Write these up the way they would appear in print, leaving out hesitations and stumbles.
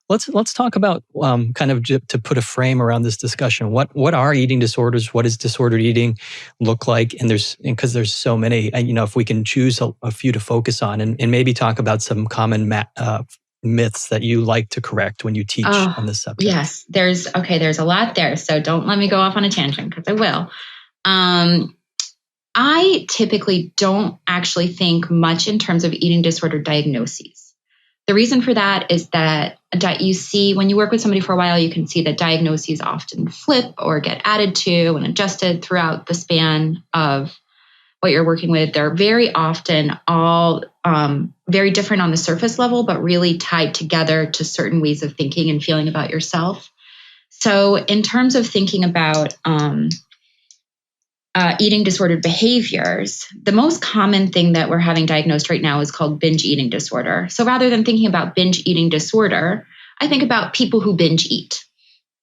let's talk about kind of to put a frame around this discussion. What are eating disorders? What does disordered eating look like? And because there's so many, if we can choose a few to focus on, and maybe talk about some common myths that you like to correct when you teach on this subject. Yes, there's a lot there. So don't let me go off on a tangent, because I will. I typically don't actually think much in terms of eating disorder diagnoses. The reason for that is that you see, when you work with somebody for a while, you can see that diagnoses often flip or get added to and adjusted throughout the span of what you're working with. They're very often all very different on the surface level, but really tied together to certain ways of thinking and feeling about yourself. So in terms of thinking about eating disordered behaviors, the most common thing that we're having diagnosed right now is called binge eating disorder. So rather than thinking about binge eating disorder, I think about people who binge eat,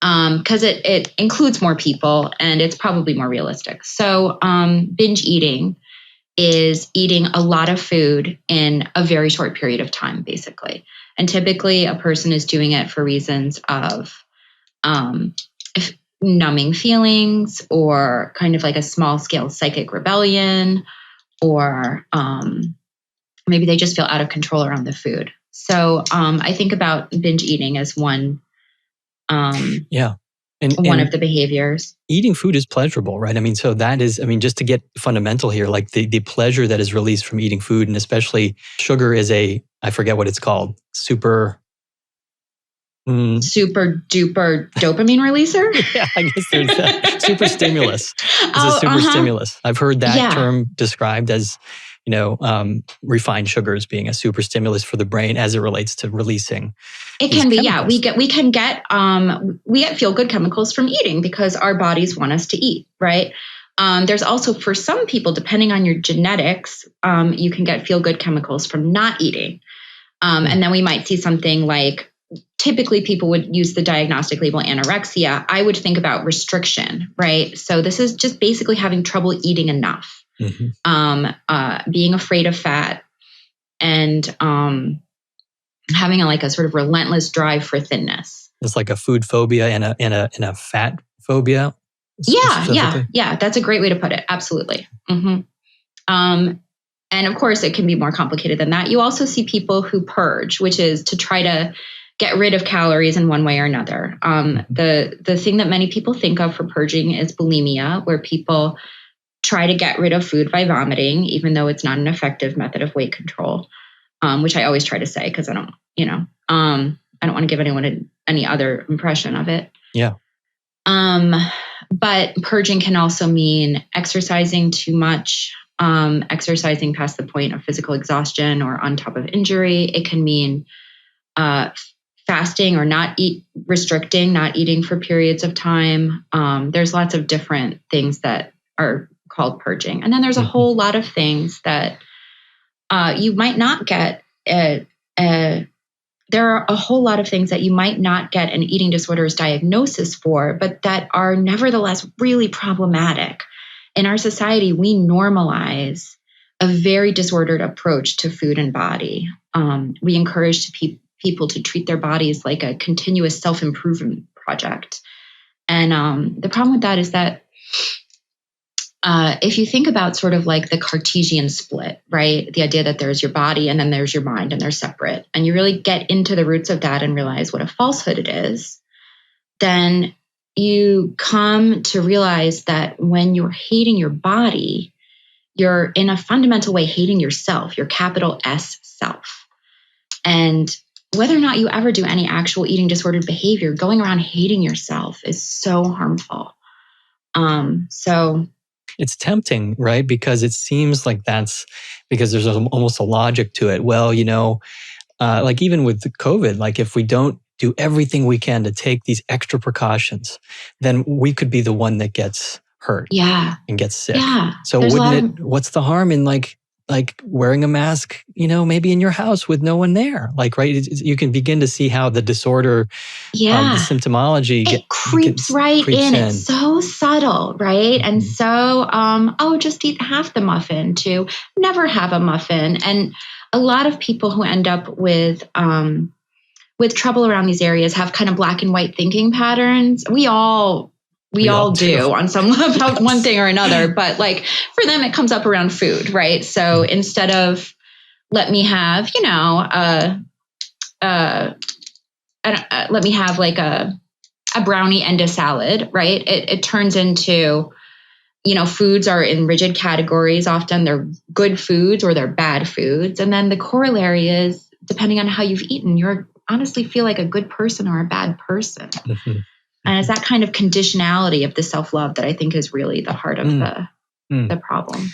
because it includes more people and it's probably more realistic. So binge eating is eating a lot of food in a very short period of time, basically. And typically a person is doing it for reasons of numbing feelings, or kind of like a small scale psychic rebellion, or maybe they just feel out of control around the food. So I think about binge eating as one one of the behaviors. Eating food is pleasurable, right? So that is, just to get fundamental here, like the pleasure that is released from eating food, and especially sugar is I forget what it's called, super duper dopamine releaser? Yeah, I guess there's that. Super stimulus. It's a super stimulus. I've heard that term described as, refined sugars being a super stimulus for the brain as it relates to releasing. It can be, chemicals. We can get feel good chemicals from eating because our bodies want us to eat, right? There's also, for some people, depending on your genetics, you can get feel good chemicals from not eating. And then we might see something like, typically people would use the diagnostic label anorexia. I would think about restriction, right? So this is just basically having trouble eating enough, being afraid of fat, and having a sort of relentless drive for thinness. It's like a food phobia and a fat phobia. Yeah. That's a great way to put it. Absolutely. And of course, it can be more complicated than that. You also see people who purge, which is to try to get rid of calories in one way or another. The thing that many people think of for purging is bulimia, where people try to get rid of food by vomiting, even though it's not an effective method of weight control, which I always try to say because I don't want to give anyone any other impression of it. Yeah. But purging can also mean exercising too much, exercising past the point of physical exhaustion or on top of injury. It can mean fasting or not eating for periods of time. There's lots of different things that are called purging. And then there's a whole lot of things that you might not get. There are a whole lot of things that you might not get an eating disorders diagnosis for, but that are nevertheless really problematic. In our society, we normalize a very disordered approach to food and body. We encourage people to treat their bodies like a continuous self-improvement project. And the problem with that is that if you think about sort of like the Cartesian split, right? The idea that there's your body and then there's your mind and they're separate, and you really get into the roots of that and realize what a falsehood it is, then you come to realize that when you're hating your body, you're in a fundamental way hating yourself, your capital S self. And whether or not you ever do any actual eating disordered behavior, going around hating yourself is so harmful. So it's tempting, right? Because it seems like that's because there's almost a logic to it. Well, like even with the COVID, like if we don't do everything we can to take these extra precautions, then we could be the one that gets hurt and gets sick. Yeah. So what's the harm in like wearing a mask, maybe in your house with no one there, right? You can begin to see how the disorder, the symptomology, it creeps in. It's so subtle, right? And so, just eat half the muffin to never have a muffin. And a lot of people who end up with with trouble around these areas have kind of black and white thinking patterns. We all do on some level, one thing or another, but like for them, it comes up around food, right? So instead of let me have, let me have like a brownie and a salad, right? It turns into, foods are in rigid categories. Often they're good foods or they're bad foods. And then the corollary is, depending on how you've eaten, you're honestly feel like a good person or a bad person. Mm-hmm. And it's that kind of conditionality of the self-love that I think is really the heart of the problem.